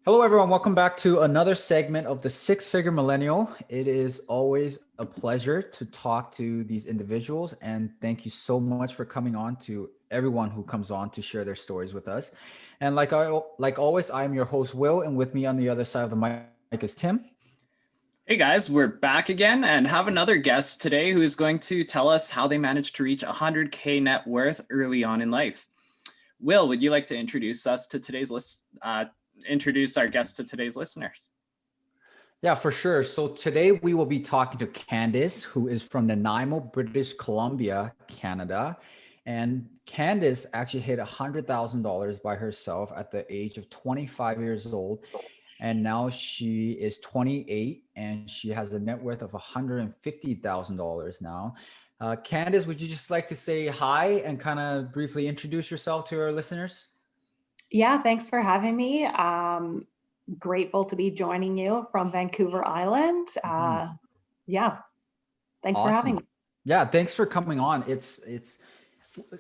Hello, everyone. Welcome back to another segment of the Six Figure Millennial. It is always a pleasure to talk to these individuals, and thank you so much for coming on. To everyone who comes on to share their stories with us. And like always, I am your host Will, and with me on the other side of the mic is Tim. Hey guys, we're back again and have another guest today who is going to tell us how they managed to reach 100K net worth early on in life. Will, would you like to introduce us to today's introduce our guest to today's listeners? Yeah, for sure. So today we will be talking to Candice, who is from Nanaimo, British Columbia, Canada. And Candice actually hit $100,000 by herself at the age of 25 years old. And now she is 28 and she has a net worth of $150,000 now. Candice, would you just like to say hi and kind of briefly introduce yourself to our listeners? Yeah, thanks for having me. Grateful to be joining you from Vancouver Island. Mhm. Yeah, thanks for having Awesome. me. Yeah, thanks for coming on. It's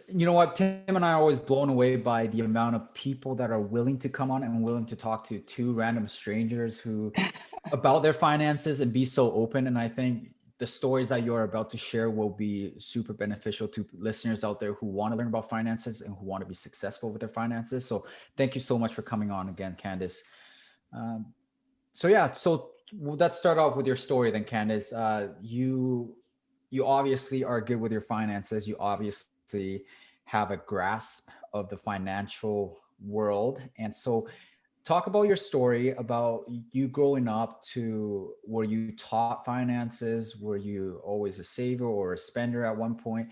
you know what, Tim and I are always blown away by the amount of people that are willing to come on and willing to talk to two random strangers who about their finances and be so open. And I think the stories that you're about to share will be super beneficial to listeners out there who want to learn about finances and who want to be successful with their finances. So thank you so much for coming on again, Candice. Um, so let's start off with your story then, Candice. You obviously are good with your finances. You obviously have a grasp of the financial world, and so talk about your story about you growing up. To were you taught finances? Were you always a saver or a spender at one point?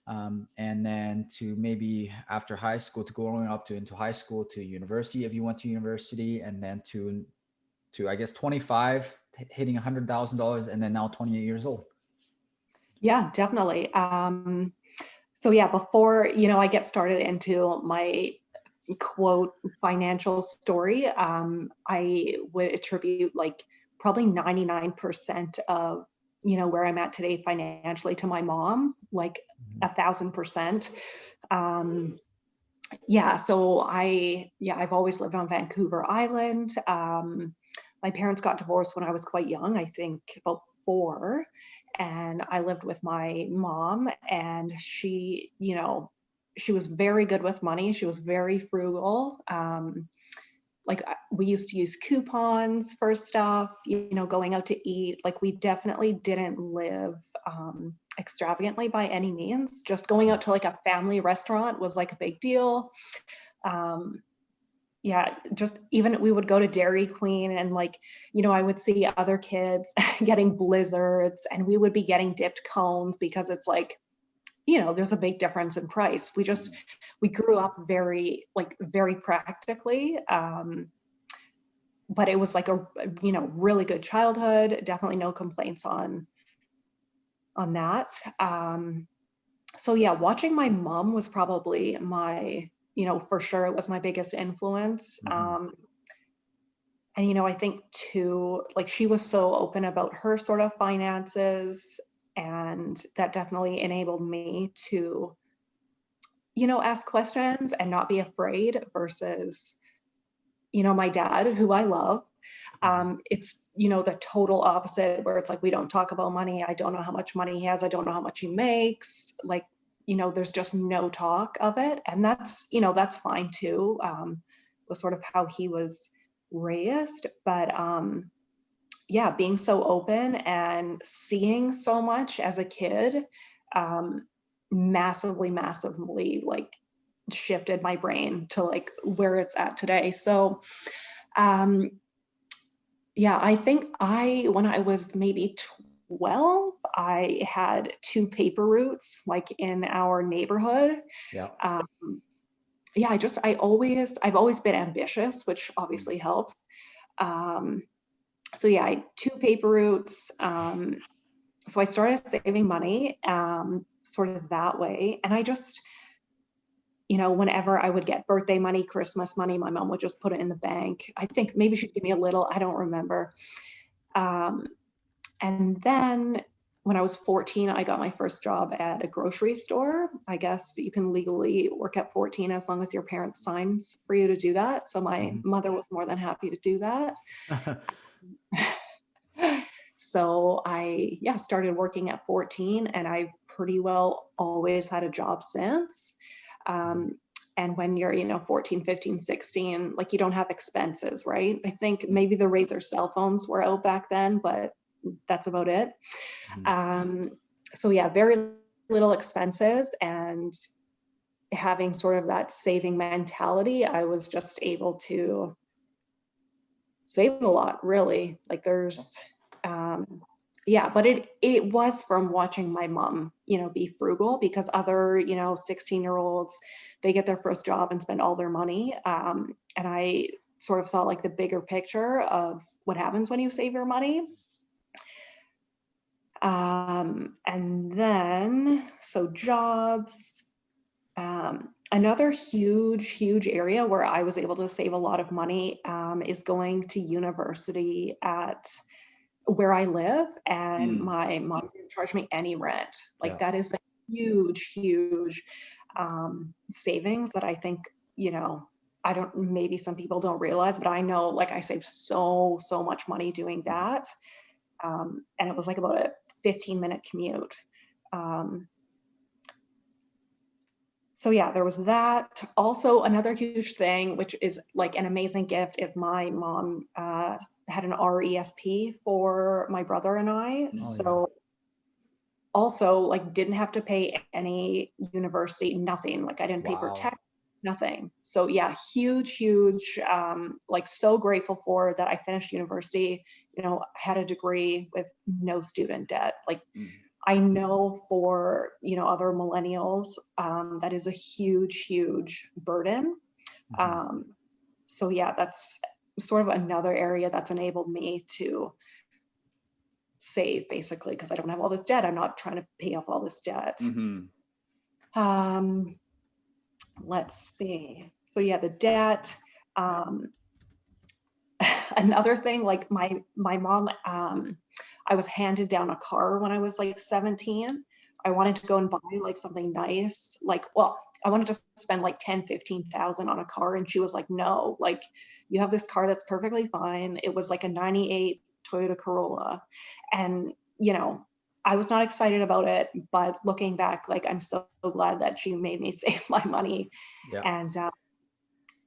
And then to maybe after high school, to growing up to into high school, to university if you went to university, and then to I guess 25, hitting $100,000, and then now 28 years old. Yeah, definitely. So yeah, before I get started into my quote financial story, I would attribute like probably 99% of where I'm at today financially to my mom, like Mhm. 1,000%. Um, I've always lived on Vancouver Island. My parents got divorced when I was quite young, I think about 4, and I lived with my mom, and she was very good with money. She was very frugal. We used to use coupons for stuff, going out to eat. Like we definitely didn't live extravagantly by any means. Just going out to like a family restaurant was like a big deal. Um, yeah, just even we would go to Dairy Queen and I would see other kids getting blizzards and we would be getting dipped cones because it's like, there's a big difference in price. We grew up very practically. But it was like a really good childhood. Definitely no complaints on that. So yeah, watching my mom was probably my, for sure it was my biggest influence. Mhm. And I think too, like she was so open about her sort of finances, and that definitely enabled me to, ask questions and not be afraid versus, my dad, who I love. Mhm. It's, the total opposite where it's like, we don't talk about money. I don't know how much money he has. I don't know how much he makes. Like, there's just no talk of it. And that's fine too. Was sort of how he was raised. But yeah, being so open and seeing so much as a kid, um, massively like shifted my brain to like where it's at today. So um, yeah, I think when I was maybe 12, I had 2 paper routes like in our neighborhood. Yeah. Um, yeah, I've always been ambitious, which obviously helps. Um, so yeah, I had 2 paper routes. So I started saving money, sort of that way. And I just, whenever I would get birthday money, Christmas money, my mom would just put it in the bank. I think maybe she'd give me a little, I don't remember. Um, and then when I was 14, I got my first job at a grocery store. I guess you can legally work at 14 as long as your parents signs for you to do that. So my mother was more than happy to do that. So I, started working at 14, and I've pretty well always had a job since. And when you're, 14, 15, 16, like, you don't have expenses, right? I think maybe the Razor cell phones were out back then, but that's about it. So yeah, very little expenses, and having sort of that saving mentality, I was just able to save a lot, really. Like, there's, but it was from watching my mom, be frugal, because other, 16-year-olds, they get their first job and spend all their money. And I sort of saw like the bigger picture of what happens when you save your money. And then, so jobs, another huge area where I was able to save a lot of money, is going to university at where I live, and my mom didn't charge me any rent. Like, that is a huge savings that I think, maybe some people don't realize, but I know, like, I saved so much money doing that. And it was like about a 15-minute commute. So yeah, there was that. Also, another huge thing, which is like an amazing gift, is my mom had an RESP for my brother and I. So also, like, didn't have to pay any university, nothing. Like, I didn't pay for tech, nothing. So yeah, huge, like, so grateful for that. I finished university, had a degree with no student debt. Like, I know for, other millennials, that is a huge burden. So yeah, that's sort of another area that's enabled me to save, basically, because I don't have all this debt. I'm not trying to pay off all this debt. Let's see. So yeah, the debt. Another thing, like, my mom, I was handed down a car when I was like 17. I wanted to go and buy like something nice. Like, well, I wanted to spend like 10, 15,000 on a car. And she was like, no, like, you have this car that's perfectly fine. It was like a 98 Toyota Corolla. And, I was not excited about it, but looking back, like, I'm so glad that she made me save my money and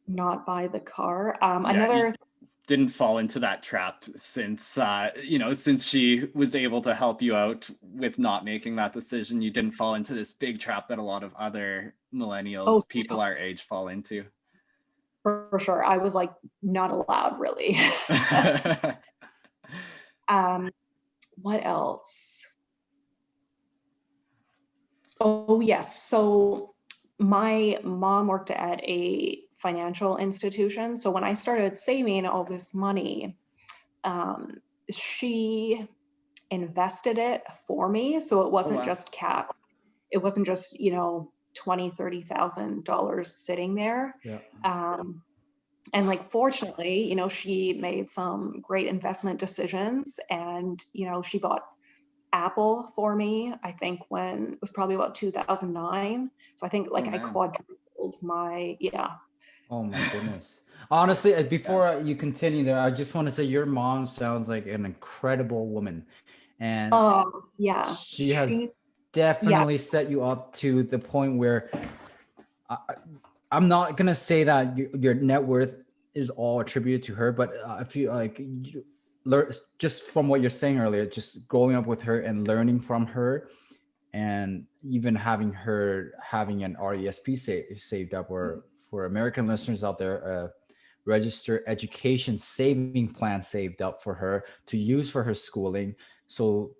not buy the car. Another didn't fall into that trap, since since she was able to help you out with not making that decision. You didn't fall into this big trap that a lot of other millennials, people our age, fall into. For sure. I was like, not allowed, really. What else? Oh yes, so my mom worked at a financial institution. So when I started saving all this money, she invested it for me. So it wasn't just cash. It wasn't just, $20,000, $30,000 sitting there. And like, fortunately, she made some great investment decisions, and, she bought Apple for me, I think, when it was probably about 2009. So I think, like, I quadrupled my, Oh my goodness. Honestly, before you continue there, I just want to say your mom sounds like an incredible woman. And she has definitely set you up to the point where I'm not going to say that your net worth is all attributed to her, but I feel like just from what you're saying earlier, just growing up with her and learning from her, and even having an RESP saved up, or for American listeners out there, a registered education saving plan saved up for her to use for her schooling, so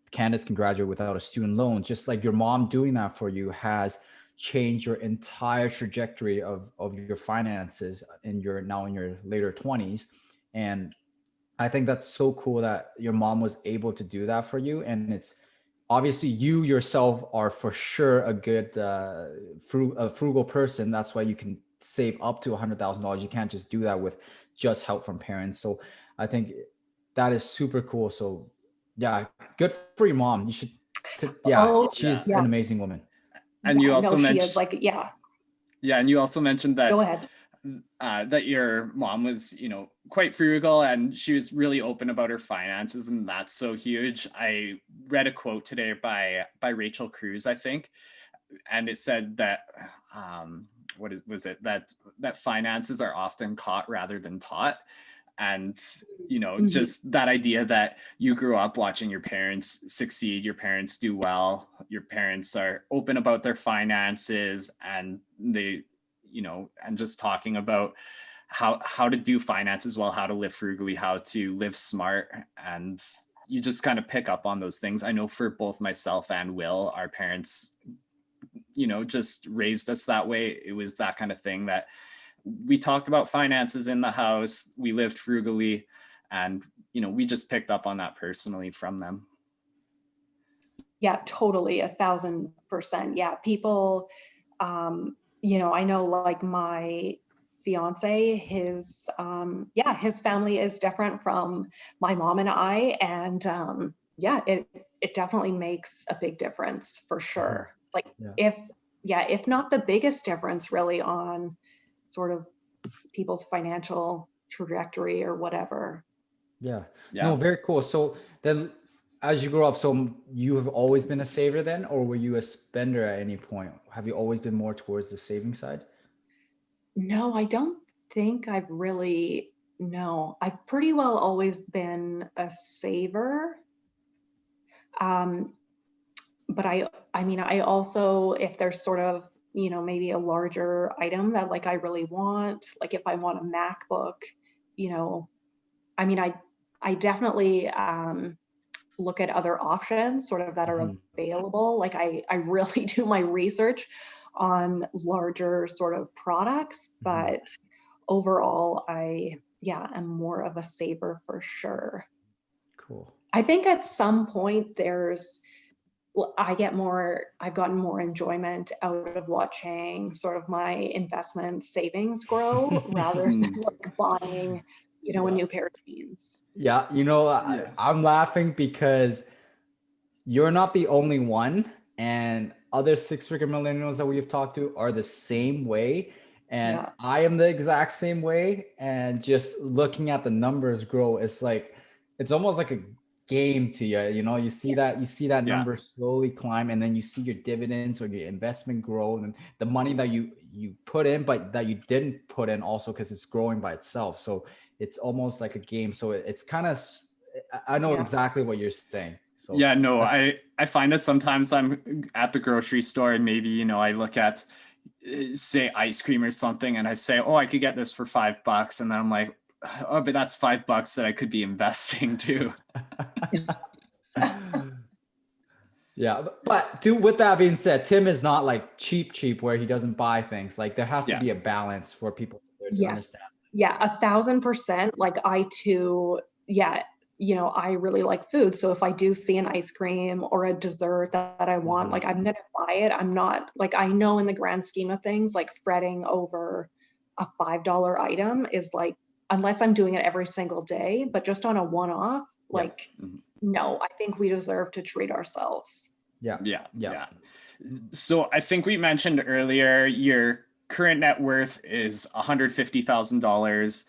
Candace can graduate without a student loan. Just like your mom doing that for you has changed your entire trajectory of your finances in your later 20s. And I think that's so cool that your mom was able to do that for you. And it's obviously, you yourself are for sure a good frugal person. That's why you can save up to $100,000. You can't just do that with just help from parents. So I think that is super cool. So Yeah, good for your mom. You should, yeah, Oh, she's yeah, an amazing woman. And you yeah, no, also she is mentioned, like, yeah, yeah, and you also mentioned go that ahead. that your mom was, quite frugal and she was really open about her finances, and that's so huge. I read a quote today by Rachel Cruz, I think, and it said that was it that finances are often caught rather than taught. And Mhm. just that idea that you grew up watching your parents succeed, your parents do well, your parents are open about their finances, and they and just talking about how to do finances well, how to live frugally, how to live smart. And you just kind of pick up on those things. I know for both myself and Will, our parents just raised us that way. It was that kind of thing that we talked about finances in the house, we lived frugally, and we just picked up on that personally from them. Yeah, totally, 1,000%. Yeah, people, I know like my fiance, yeah, his family is different from my mom and I, and yeah, it definitely makes a big difference for Mhm. sure. Like Yeah. if, yeah, if not the biggest difference really on sort of people's financial trajectory or whatever. Yeah. No, Yeah. very cool. So then as you grow up, so you have always been a saver then, or were you a spender at any point? Have you always been more towards the saving side? No, I don't think I've really, no, I've pretty well always been a saver. Um, but I mean, I also, if there's sort of, maybe a larger item that like I really want, like if I want a MacBook, you know, I mean, I definitely look at other options sort of that are Mhm. available. Like I really do my research on larger sort of products, Mhm. but overall, yeah, am more of a saver for sure. Cool. I think at some point I've gotten more enjoyment out of watching sort of my investment savings grow rather than Mm. like buying, a Yeah. new pair of jeans. Yeah, Yeah. I'm laughing because you're not the only one, and other six-figure millennials that we've talked to are the same way. And Yeah. I am the exact same way. And just looking at the numbers grow, it's almost like a game to you. You see that Yeah. number slowly climb, and then you see your dividends or your investment grow, and the money that you put in, but that you didn't put in also because it's growing by itself. So it's almost like a game. So it's kind of, I know Yeah. exactly what you're saying. So Yeah, no, that's I find that sometimes I'm at the grocery store and maybe, I look at say ice cream or something and I say, "Oh, I could get this for $5." And then I'm like, "Oh, but that's $5 that I could be investing too." yeah. But dude, with that being said, Tim is not like cheap where he doesn't buy things. Like there has to Yeah. be a balance for people to Yes. understand. Yeah, 1,000%. Like I too, yeah, I really like food. So if I do see an ice cream or a dessert that I want, Mhm. like I'm gonna buy it. I'm not like I know in the grand scheme of things, like fretting over a $5 item is like unless I'm doing it every single day, but just on a one-off, Yeah. like Mhm. no, I think we deserve to treat ourselves. Yeah. Yeah. Yeah. Yeah. So I think we mentioned earlier your current net worth is $150,000.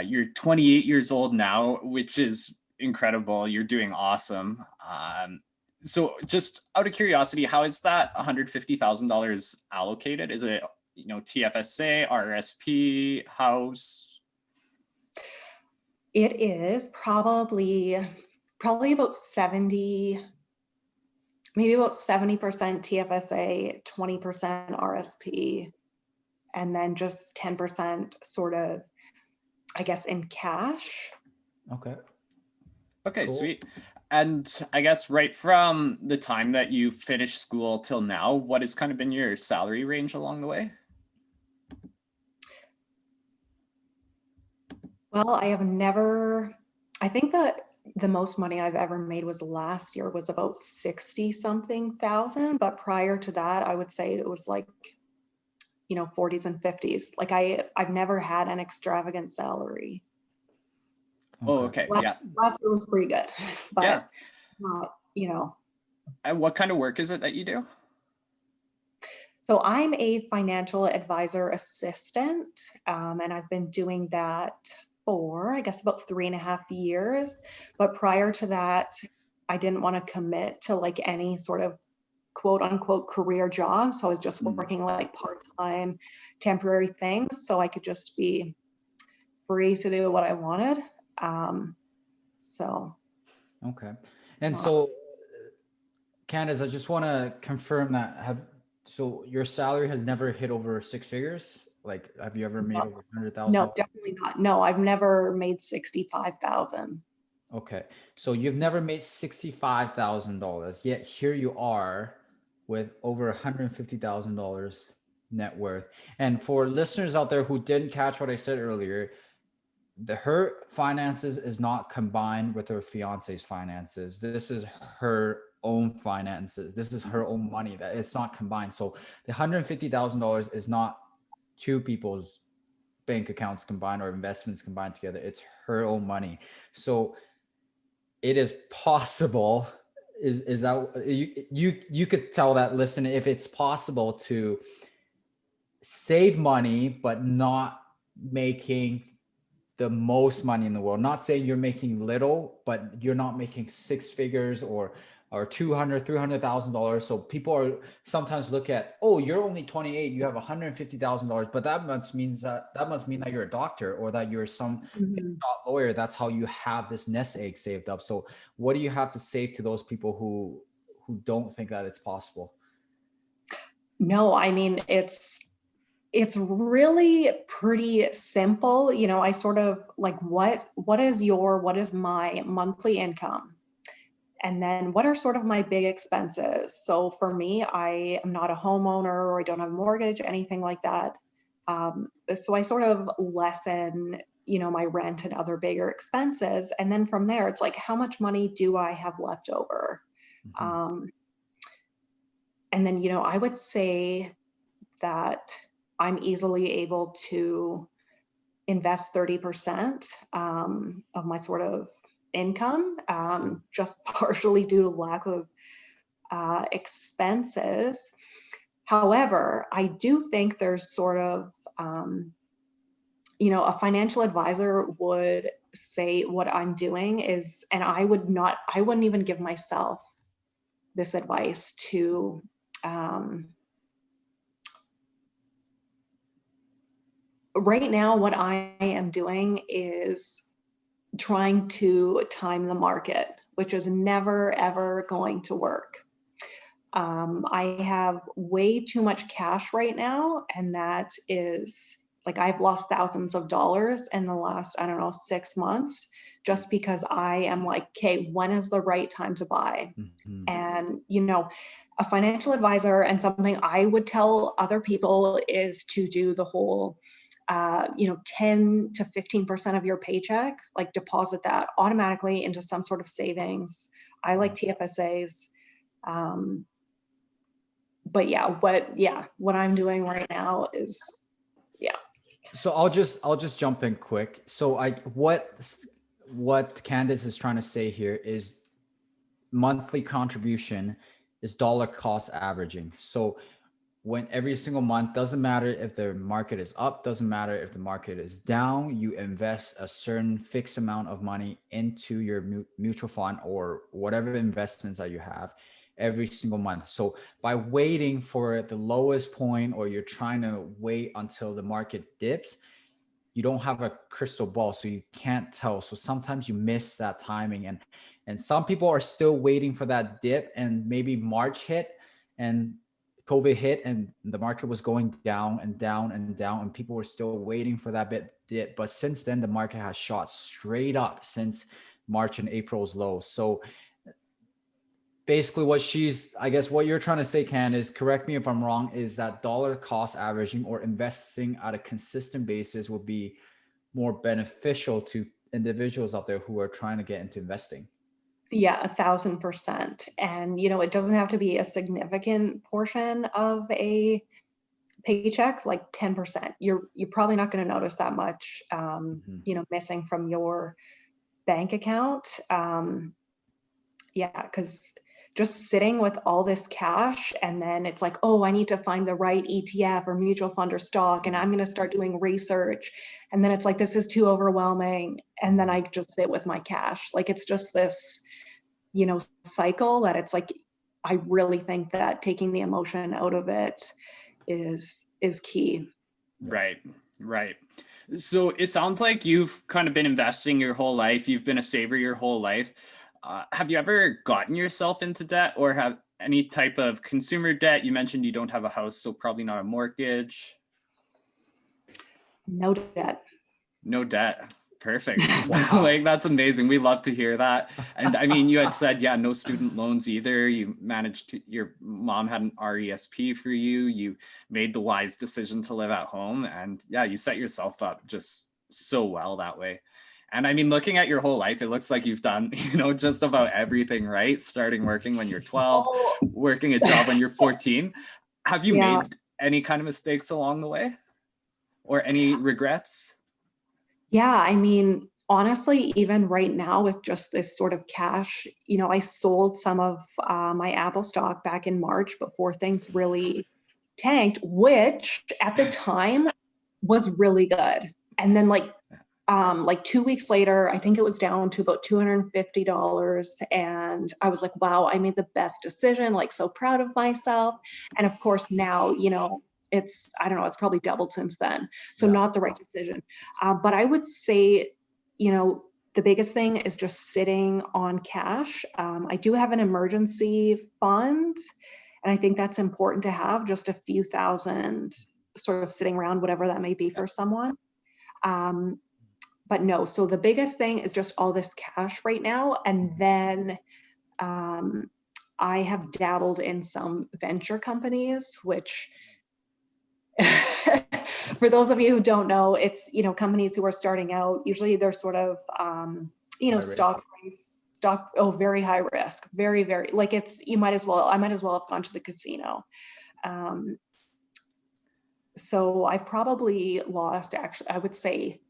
You're 28 years old now, which is incredible. You're doing awesome. So just out of curiosity, how is that $150,000 allocated? Is it, TFSA, RSP, house? It is probably about 70, maybe about 70% TFSA, 20% RSP, and then just 10% sort of, I guess, in cash. Okay. Okay, Cool. sweet. And I guess right from the time that you finished school till now, what has kind of been your salary range along the way? Well, I think that the most money I've ever made was last year was about 60 something thousand. But prior to that, I would say it was like, 40s and 50s. Like I've never had an extravagant salary. Oh, okay. Yeah. Last year was pretty good, but Yeah. not, you know. And what kind of work is it that you do? So I'm a financial advisor assistant, and I've been doing that for, I guess, about 3.5 years. But prior to that, I didn't want to commit to like any sort of quote unquote career job. So I was just Mm. working like part-time temporary things so I could just be free to do what I wanted. So Okay. And not, so, Candace, I just want to confirm that so your salary has never hit over six figures? Like, have you ever made not, over 100,000? no, definitely not. No, I've never made 65,000. Okay. So you've never made $65,000, yet here you are with over $150,000 net worth. And for listeners out there who didn't catch what I said earlier, her finances is not combined with her fiance's finances. This is her own finances. This is her own money, that it's not combined. So the $150,000 is not two people's bank accounts combined or investments combined together. It's her own money. So it is possible, is that you could tell that listener, if it's possible to save money but not making the most money in the world. Not saying you're making little, but you're not making six figures or $200,000, $300,000. So people are sometimes look at, oh, you're only 28, you have $150,000, but that must mean that you're a doctor or that you're some Mhm. lawyer. That's how you have this nest egg saved up. So what do you have to say to those people who don't think that it's possible? No, I mean, it's really pretty simple. You know, I sort of like what is my monthly income? And then what are sort of my big expenses? So for me, I am not a homeowner or I don't have a mortgage, anything like that. So I sort of lessen, you know, my rent and other bigger expenses. And then from there, it's like, how much money do I have left over? Mhm. And then, you know, I would say that I'm easily able to invest 30% of my sort of income, just partially due to lack of expenses. However, I do think there's sort of, you know, a financial advisor would say what I'm doing is, and I wouldn't even give myself this advice to, right now, what I am doing is trying to time the market, which is never ever going to work. I have way too much cash right now, and that is like I've lost thousands of dollars in the last, I don't know, 6 months, just because I am like, okay, when is the right time to buy? Mhm. And, you know, a financial advisor and something I would tell other people is to do the whole, you know, 10 to 15% of your paycheck, like deposit that automatically into some sort of savings. I like TFSAs. Um, but what I'm doing right now is, yeah. So I'll just jump in quick. So what Candace is trying to say here is monthly contribution is dollar cost averaging. So when every single month, doesn't matter if the market is up, doesn't matter if the market is down, you invest a certain fixed amount of money into your mutual fund or whatever investments that you have every single month. So by waiting for the lowest point, or you're trying to wait until the market dips, you don't have a crystal ball, so you can't tell. So sometimes you miss that timing, and some people are still waiting for that dip, and maybe March hit and COVID hit and the market was going down and down and down, and people were still waiting for that bit dip. But since then, the market has shot straight up since March and April's low. So basically I guess what you're trying to say, Ken, is, correct me if I'm wrong, is that dollar cost averaging or investing at a consistent basis would be more beneficial to individuals out there who are trying to get into investing. Yeah, 1,000%. And, you know, it doesn't have to be a significant portion of a paycheck, like 10%. You're probably not going to notice that much, Mhm. you know, missing from your bank account. Yeah, because just sitting with all this cash and then it's like, oh, I need to find the right ETF or mutual fund or stock, and I'm going to start doing research. And then it's like, this is too overwhelming. And then I just sit with my cash. Like, it's just this, cycle that it's like, I really think that taking the emotion out of it is key. Right, right. So it sounds like you've kind of been investing your whole life. You've been a saver your whole life. Have you ever gotten yourself into debt or have any type of consumer debt? You mentioned you don't have a house, so probably not a mortgage. No debt. No debt. Perfect. Wow. Like, that's amazing. We love to hear that. And I mean, you had said, yeah, no student loans either. You managed to, your mom had an RESP for you. You made the wise decision to live at home. And yeah, you set yourself up just so well that way. And I mean, looking at your whole life, it looks like you've done, just about everything right. Starting working when you're 12, Oh, working a job when you're 14. Have you yeah. made any kind of mistakes along the way or any regrets? Yeah, I mean, honestly, even right now with just this sort of cash, I sold some of my Apple stock back in March before things really tanked, which at the time was really good. And then like 2 weeks later, I think it was down to about $250. And I was like, wow, I made the best decision, like so proud of myself. And of course now, I don't know, it's probably doubled since then. So Yeah. not the right decision. But I would say, the biggest thing is just sitting on cash. I do have an emergency fund, and I think that's important to have, just a few thousand sort of sitting around, whatever that may be for someone. But no, so the biggest thing is just all this cash right now. And then I have dabbled in some venture companies, which for those of you who don't know, it's, companies who are starting out, usually they're sort of, High risk. very high risk, very, very, like I might as well have gone to the casino. So I've probably lost, actually, I would say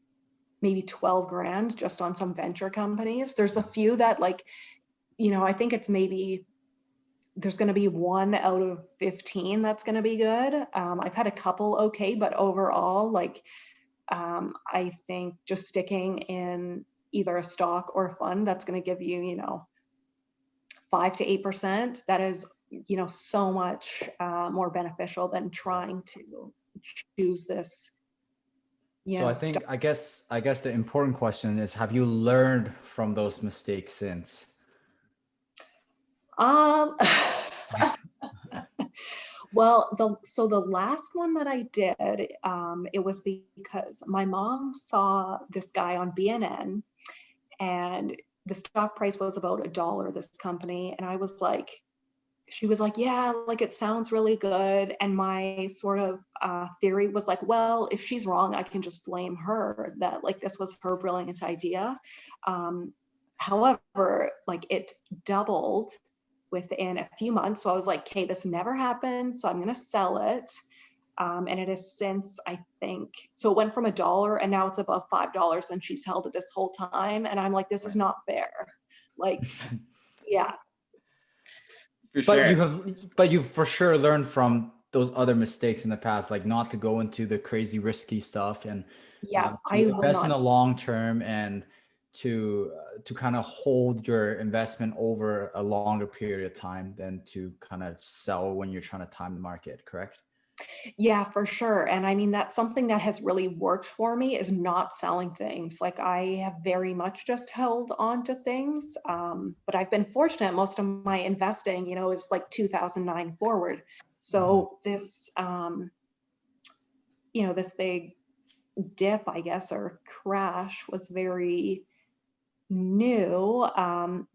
maybe 12 grand just on some venture companies. There's a few that I think it's maybe there's going to be 1 out of 15 that's going to be good. I've had a couple okay, but overall, I think just sticking in either a stock or a fund that's going to give you, 5 to 8%. That is, so much more beneficial than trying to choose this. So I guess the important question is, have you learned from those mistakes since? Well, the last one that I did, it was because my mom saw this guy on BNN, and the stock price was about $1, this company, and she was like, yeah, like it sounds really good. And my sort of theory was like, well, if she's wrong, I can just blame her, that like this was her brilliant idea. However, like it doubled within a few months. So I was like, okay, this never happened, so I'm going to sell it. And it has since, I think, so it went from $1 and now it's above $5, and she's held it this whole time. And I'm like, this is not fair. Like, yeah. For But sure. you've for sure learned from those other mistakes in the past, like not to go into the crazy risky stuff, and Yeah, to I will invest in the not. long term, and to kind of hold your investment over a longer period of time than to kind of sell when you're trying to time the market, correct? Yeah, for sure. And I mean, that's something that has really worked for me, is not selling things. Like I have very much just held on to things. But I've been fortunate. Most of my investing, is like 2009 forward. So this, this big dip, I guess, or crash was very new.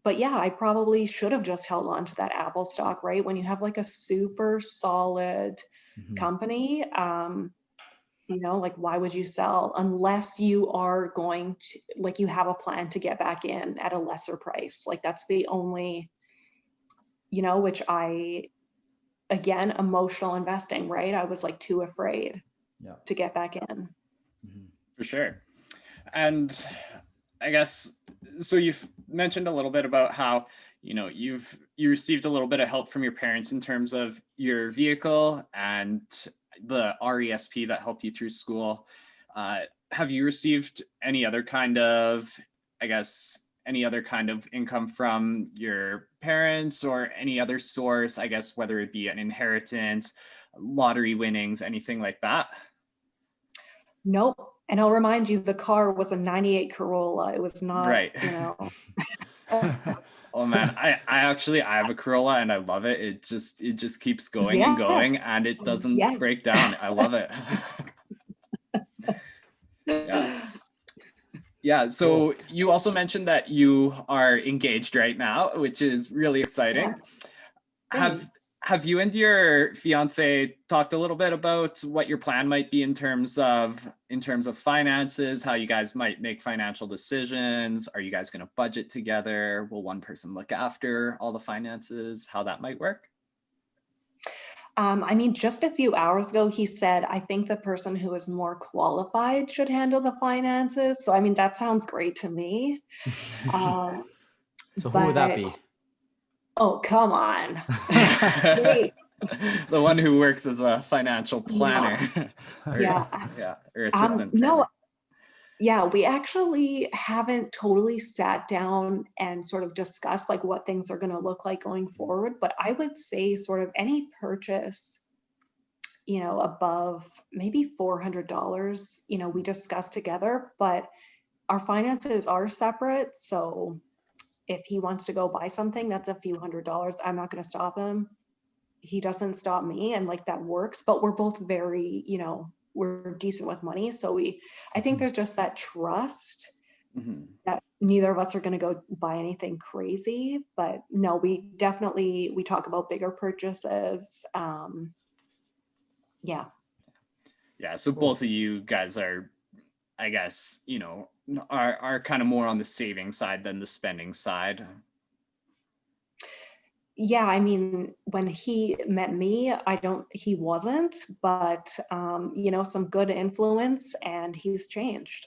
But yeah, I probably should have just held on to that Apple stock, right? When you have like a super solid company, like why would you sell unless you are going to, like, you have a plan to get back in at a lesser price? Like that's the only, which again, emotional investing, right? I was like too afraid to get back in. For sure. And I guess so you've mentioned a little bit about how, you received a little bit of help from your parents in terms of your vehicle and the RESP that helped you through school. Have you received any other kind of, I guess, any other kind of income from your parents or any other source, I guess, whether it be an inheritance, lottery winnings, anything like that? Nope. And I'll remind you, the car was a 98 Corolla. It was not, Right. uh, Oh man, I have a Corolla and I love it. It just keeps going and yes, going and it doesn't yes. break down. I love it. Yeah. Yeah. Cool. So you also mentioned that you are engaged right now, which is really exciting. Yes, Have thanks. have you and your fiance talked a little bit about what your plan might be in terms of finances, how you guys might make financial decisions? Are you guys going to budget together? Will one person look after all the finances? How that might work? I mean, just a few hours ago, he said, I think the person who is more qualified should handle the finances. So, I mean, that sounds great to me. Um, So who would that but, be? oh, come on. Wait, The one who works as a financial yeah, planner or yeah. or assistant No, planner. yeah, we actually haven't totally sat down and sort of discussed like what things are going to look like going forward. But I would say sort of any purchase, above maybe $400, we discuss together, but our finances are separate. So if he wants to go buy something that's a few $100s, I'm not going to stop him. He doesn't stop me, and like that works, but we're both very, we're decent with money. So I think there's just that trust Mhm. that neither of us are going to go buy anything crazy. But no, we talk about bigger purchases. Yeah. Yeah, so Cool. both of you guys are, I guess, are kind of more on the saving side than the spending side. Yeah, I mean, when he met me, he wasn't, but some good influence and he's changed.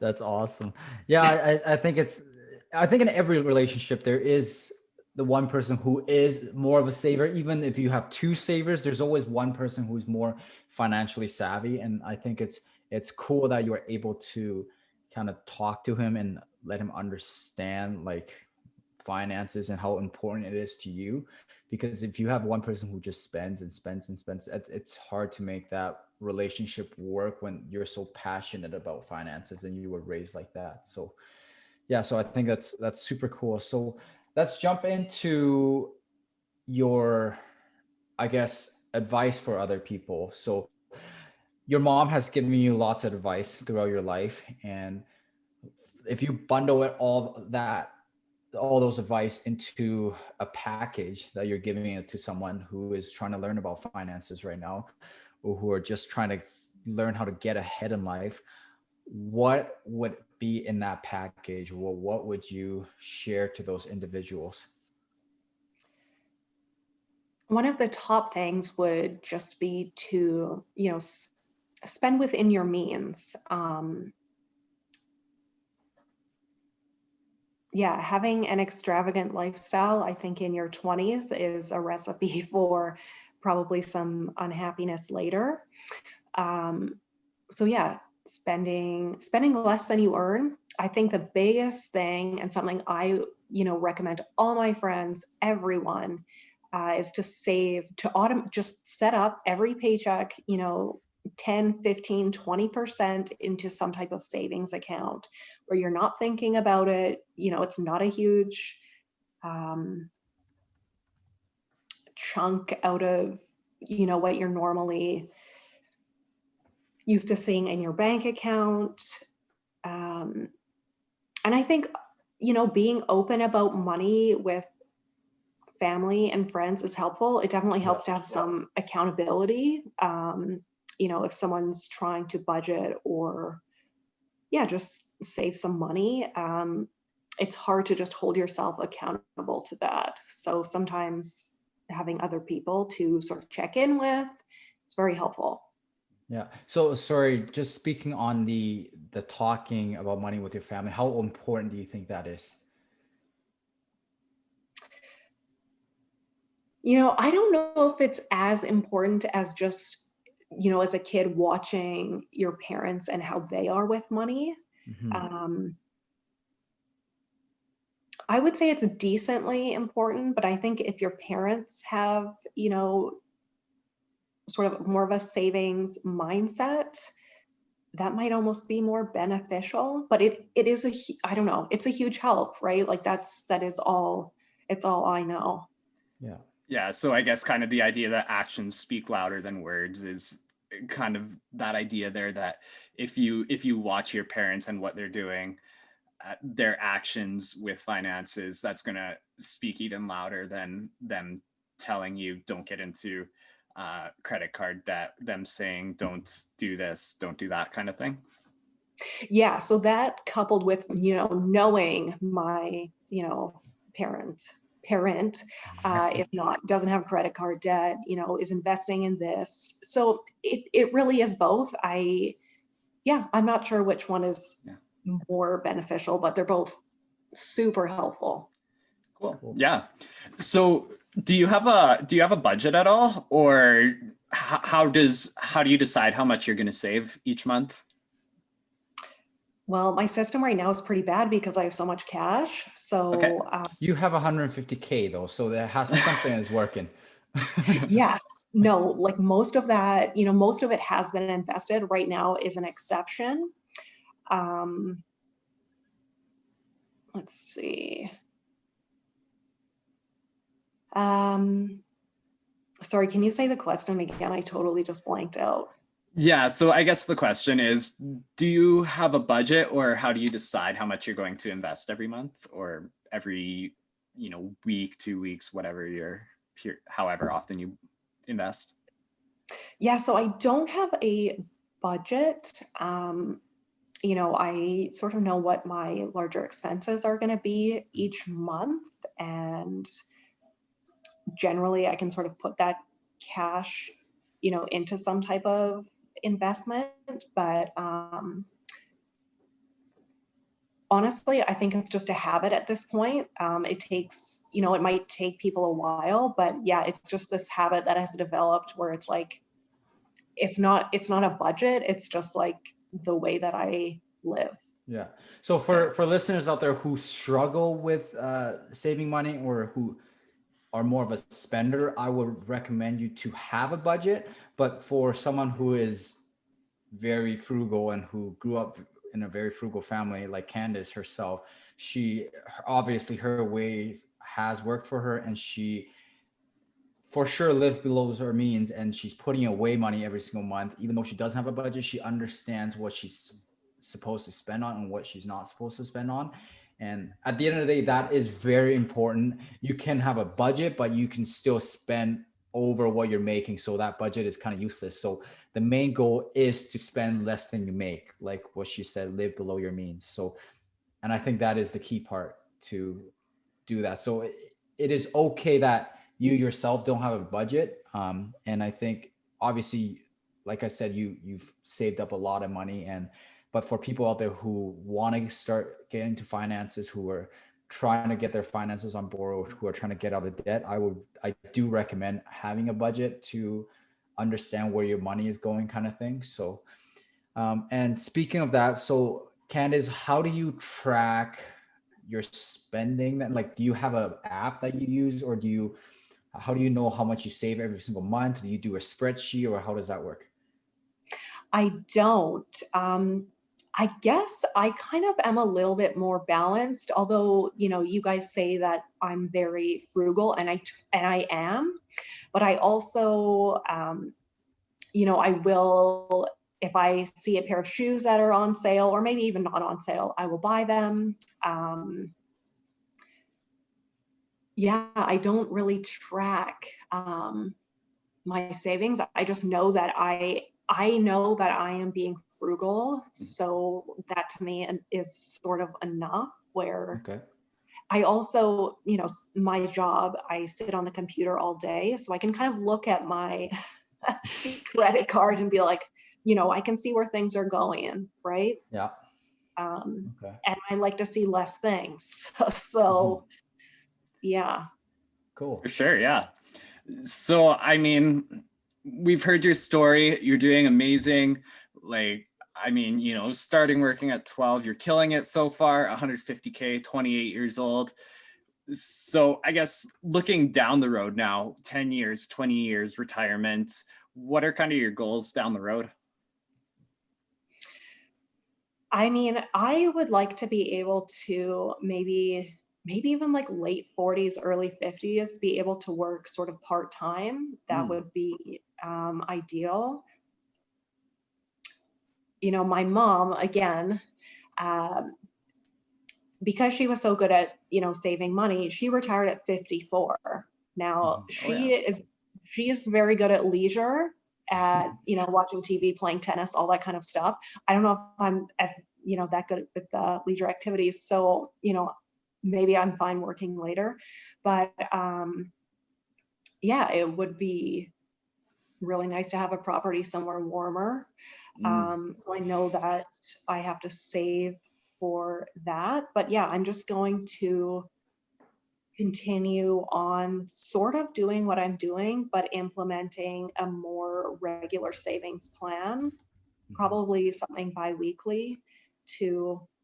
That's awesome. Yeah, I think in every relationship there is the one person who is more of a saver. Even if you have two savers, there's always one person who's more financially savvy. And I think it's cool that you are able to kind of talk to him and let him understand like finances and how important it is to you. Because if you have one person who just spends and spends and spends, it's hard to make that relationship work when you're so passionate about finances and you were raised like that. So yeah, so I think that's super cool. So let's jump into your, I guess, advice for other people. So your mom has given you lots of advice throughout your life, and if you bundle it all those advice into a package that you're giving it to someone who is trying to learn about finances right now, or who are just trying to learn how to get ahead in life, what would be in that package? Well, what would you share to those individuals? One of the top things would just be to, spend within your means. Yeah, having an extravagant lifestyle, I think in your 20s is a recipe for probably some unhappiness later. Um, so yeah, spending less than you earn. I think the biggest thing and something I, recommend to all my friends, everyone, is to save, just set up every paycheck, 10, 15, 20% into some type of savings account where you're not thinking about it. It's not a huge um, chunk out of, what you're normally used to seeing in your bank account. Um, and I think, being open about money with family and friends is helpful. It definitely Yeah. helps to have some accountability. If someone's trying to budget or, yeah, just save some money, it's hard to just hold yourself accountable to that. So sometimes having other people to sort of check in with, it's very helpful. Yeah. So sorry, just speaking on the talking about money with your family, how important do you think that is? I don't know if it's as important as just, as a kid watching your parents and how they are with money. Hmm. Um, I would say it's decently important, but I think if your parents have, sort of more of a savings mindset, that might almost be more beneficial. But it is I don't know, it's a huge help, right? Like that is all, it's all I know. Yeah. Yeah, so I guess kind of the idea that actions speak louder than words is kind of that idea there, that if you watch your parents and what they're doing, their actions with finances, that's going to speak even louder than them telling you don't get into credit card debt, them saying don't do this, don't do that kind of thing. Yeah, so that coupled with, knowing my, parent if not, doesn't have credit card debt, is investing in this. So it really is both. I'm not sure which one is Yeah. more beneficial, but they're both super helpful. Cool. Cool. Yeah. So do you have a budget at all, or how do you decide how much you're going to save each month? Well, my system right now is pretty bad because I have so much cash. Okay. So You have 150K though, so there has something is working. yes, no, like most of that, most of it has been invested. Right now is an exception. Um, let's see. Um, sorry, can you say the question again? I totally just blanked out. Yeah, so I guess the question is, do you have a budget, or how do you decide how much you're going to invest every month or every, week, 2 weeks, whatever however often you invest? Yeah, so I don't have a budget. I sort of know what my larger expenses are going to be each month, and generally I can sort of put that cash, into some type of investment. But honestly, I think it's just a habit at this point. It takes, it might take people a while, but yeah, it's just this habit that has developed where it's like, it's not a budget. It's just like the way that I live. Yeah. So for listeners out there who struggle with saving money or who are more of a spender, I would recommend you to have a budget. But for someone who is very frugal and who grew up in a very frugal family like Candace herself, she obviously her ways has worked for her, and she for sure lives below her means, and she's putting away money every single month. Even though she doesn't have a budget, she understands what she's supposed to spend on and what she's not supposed to spend on. And at the end of the day, that is very important. You can have a budget, but you can still spend over what you're making, so that budget is kind of useless. So the main goal is to spend less than you make, like what she said, live below your means. So, and I think that is the key part to do that. So it is okay that you yourself don't have a budget. And I think obviously, like I said, you've saved up a lot of money, and but for people out there who want to start getting into finances, who are trying to get their finances on board, or who are trying to get out of debt, I do recommend having a budget to understand where your money is going, kind of thing. So and speaking of that, so Candace, how do you track your spending? That like, do you have an app that you use, or how do you know how much you save every single month? Do you do a spreadsheet, or how does that work? I don't. I guess I kind of am a little bit more balanced, although, you guys say that I'm very frugal, and I am, but I also, I will, if I see a pair of shoes that are on sale, or maybe even not on sale, I will buy them. Yeah, I don't really track my savings. I just know that I know that I am being frugal, so that to me is sort of enough. Where Okay. I also, my job, I sit on the computer all day, so I can kind of look at my credit card and be like, I can see where things are going, right? Yeah. Okay. And I like to see less things. Mhm. So yeah. Cool. For sure, yeah. So, I mean, we've heard your story. You're doing amazing. Like, I mean, starting working at 12, you're killing it so far, 150K, 28 years old. So, I guess looking down the road now, 10 years, 20 years, retirement, what are kind of your goals down the road? I mean, I would like to be able to maybe even like late 40s, early 50s, be able to work sort of part-time. That Mm. would be ideal. My mom, again, um, because she was so good at, saving money, she retired at 54. Now, Mhm. Oh, yeah. she is very good at leisure, at, watching TV, playing tennis, all that kind of stuff. I don't know if I'm as, that good with the leisure activities. So, maybe I'm fine working later, but yeah, it would be really nice to have a property somewhere warmer. Mm. So I know that I have to save for that. But yeah, I'm just going to continue on sort of doing what I'm doing, but implementing a more regular savings plan, Mhm. probably something bi-weekly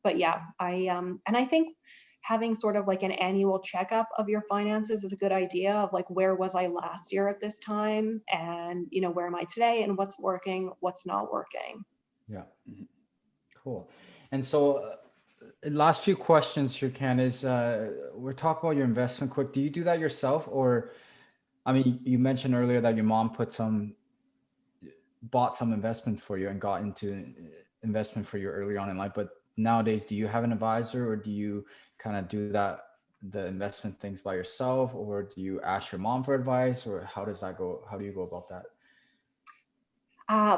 but yeah, and I think having sort of like an annual checkup of your finances is a good idea, of like, where was I last year at this time, and where am I today, and what's working, what's not working. Yeah. Mhm. Cool. And so, last few questions here, Ken, is we're talking about your investment quick. Do you do that yourself, or I mean, you mentioned earlier that your mom bought some investment for you and got into investment for you early on in life, but nowadays, do you have an advisor, or do you kind of do the investment things by yourself, or do you ask your mom for advice, or how does that go? How do you go about that?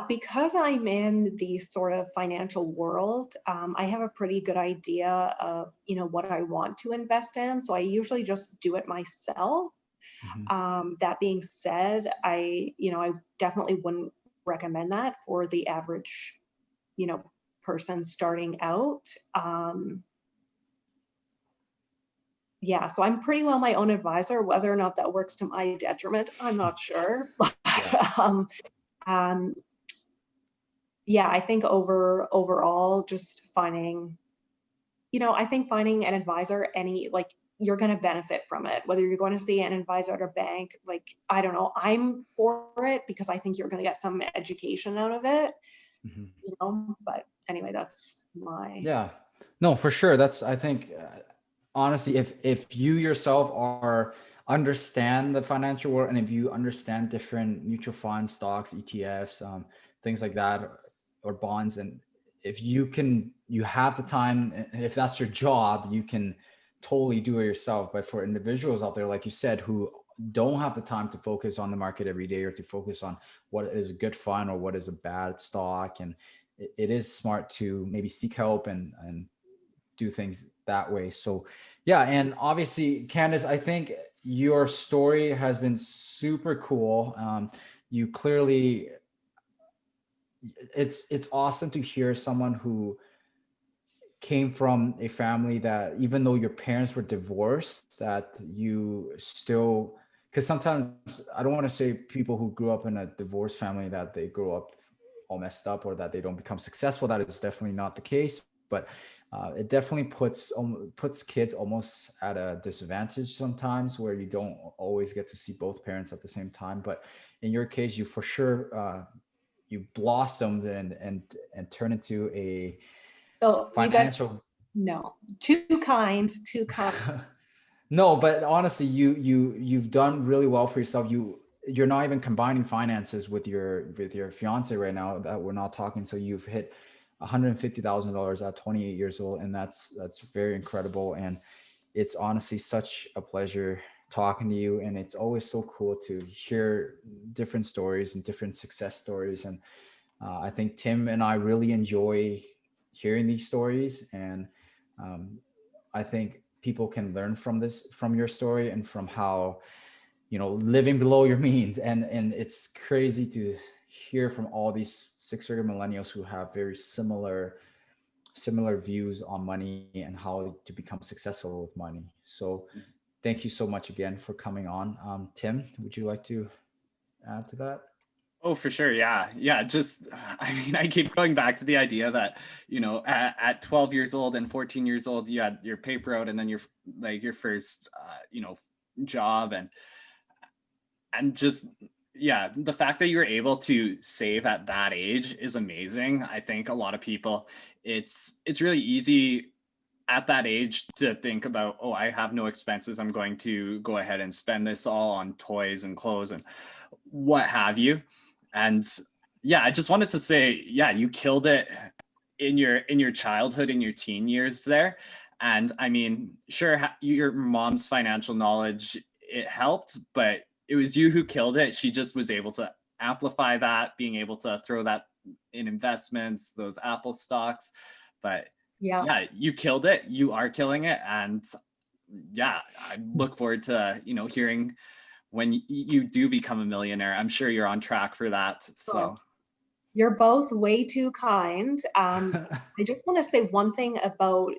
Because I'm in the sort of financial world, I have a pretty good idea of what I want to invest in. So I usually just do it myself. Mhm. That being said, I definitely wouldn't recommend that for the average, you know, person starting out. Yeah, so I'm pretty well my own advisor. Whether or not that works to my detriment, I'm not sure. Yeah. But um, yeah, I think overall, just finding, I think finding an advisor, you're going to benefit from it, whether you're going to see an advisor at a bank. Like, I don't know, I'm for it because I think you're going to get some education out of it, Mhm. but anyway, that's my, Yeah, no, for sure. That's, I think, honestly, if you yourself are understand the financial world, and if you understand different mutual funds, stocks, ETFs, things like that, or bonds, and if you have the time, and if that's your job, you can totally do it yourself. But for individuals out there, like you said, who don't have the time to focus on the market every day, or to focus on what is a good fund or what is a bad stock, and it is smart to maybe seek help and do things that way. So yeah, and obviously, Candace, I think your story has been super cool. You clearly, it's awesome to hear someone who came from a family that, even though your parents were divorced, that you still, because sometimes I don't want to say people who grew up in a divorced family that they grow up all messed up, or that they don't become successful. That is definitely not the case. But it definitely puts kids almost at a disadvantage sometimes, where you don't always get to see both parents at the same time. But in your case, you for sure you blossomed and turned into a so you guys, financial. no, too kind. No, but honestly, you've done really well for yourself. You're not even combining finances with your fiance right now that we're not talking. So you've hit $150,000 at 28 years old, and that's very incredible. And it's honestly such a pleasure talking to you. And it's always so cool to hear different stories and different success stories. And I think Tim and I really enjoy hearing these stories, and um, I think people can learn from your story, and from how living below your means. And it's crazy to hear from all these six-figure millennials who have very similar views on money and how to become successful with money. So thank you so much again for coming on. Tim, would you like to add to that? Oh, for sure. Yeah. Yeah. Just, I mean, I keep going back to the idea that, at 12 years old and 14 years old, you had your paper out and then your first, job and just, yeah, the fact that you were able to save at that age is amazing. I think a lot of people, it's really easy at that age to think about, oh, I have no expenses. I'm going to go ahead and spend this all on toys and clothes and what have you. And yeah, I just wanted to say, yeah, you killed it in your childhood, in your teen years there. And I mean, sure, your mom's financial knowledge, it helped, but it was you who killed it. She just was able to amplify that, being able to throw that in investments, those Apple stocks. But yeah, you killed it. You are killing it. And yeah, I look forward to, hearing when you do become a millionaire. I'm sure you're on track for that. So you're both way too kind. I just want to say one thing about,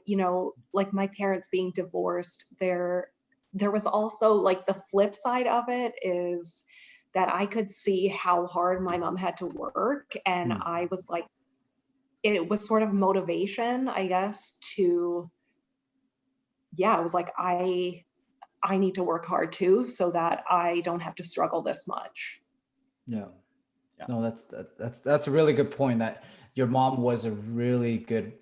like my parents being divorced. There was also like the flip side of it is that I could see how hard my mom had to work. And I was like, it was sort of motivation, I guess, it was like, I need to work hard too, so that I don't have to struggle this much. Yeah. No, that's a really good point, that your mom was a really good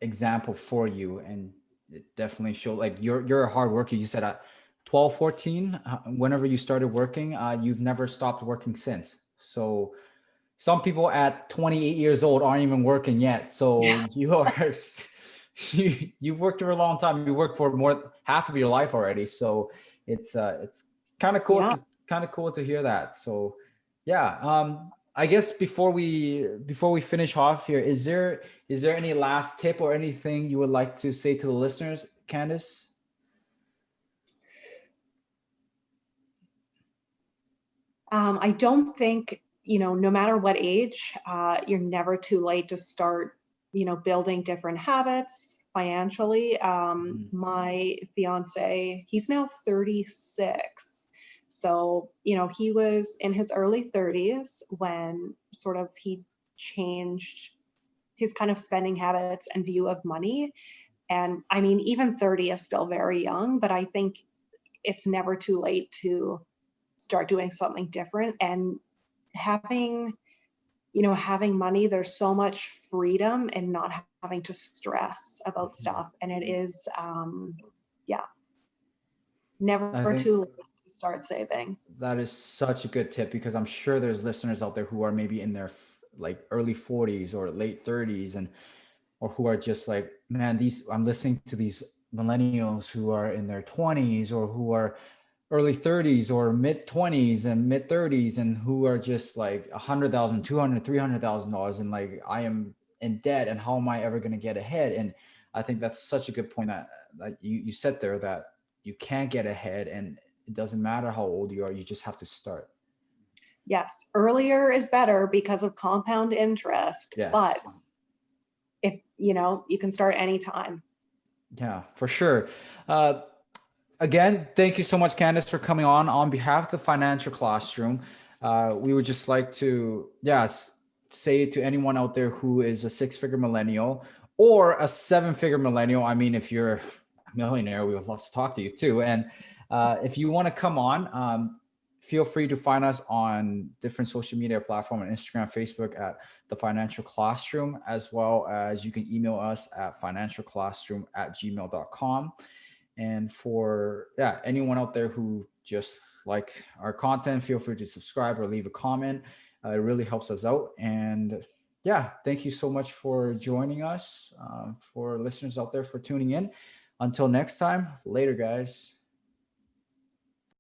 example for you, and it definitely showed like you're a hard worker. You said at 12, 14, whenever you started working, you've never stopped working since. So some people at 28 years old aren't even working yet. So you are you've worked for a long time. You worked for more half of your life already. So it's kind of cool. Yeah. Kind of cool to hear that. So yeah, I guess before we finish off here, is there any last tip or anything you would like to say to the listeners, Candice? I don't think, no matter what age, you're never too late to start, building different habits financially. My fiance, he's now 36. So, he was in his early 30s when sort of he changed his kind of spending habits and view of money. And I mean, even 30 is still very young, but I think it's never too late to start doing something different. And having money, there's so much freedom in not having to stress about stuff. And it is, never too late to start saving. That is such a good tip, because I'm sure there's listeners out there who are maybe in their like early 40s or late 30s, or who are just like, man, I'm listening to these millennials who are in their 20s, or who are early 30s or mid 20s and mid 30s, and who are just like $100,000, $200,000, $300,000, and like, I am in debt, and how am I ever going to get ahead? And I think that's such a good point that you said there, that you can't get ahead, and it doesn't matter how old you are, you just have to start. Yes, earlier is better because of compound interest. Yes. But if you can start anytime. Yeah, for sure. Again, thank you so much, Candice, for coming on behalf of the Financial Classroom. We would just like to, say to anyone out there who is a six-figure millennial or a seven-figure millennial. I mean, if you're a millionaire, we would love to talk to you too. And if you want to come on, feel free to find us on different social media platforms, on Instagram, Facebook at The Financial Classroom, as well as you can email us at financialclassroom@gmail.com. And for anyone out there who just like our content, feel free to subscribe or leave a comment. It really helps us out. And thank you so much for joining us. For listeners out there, for tuning in. Until next time, later, guys.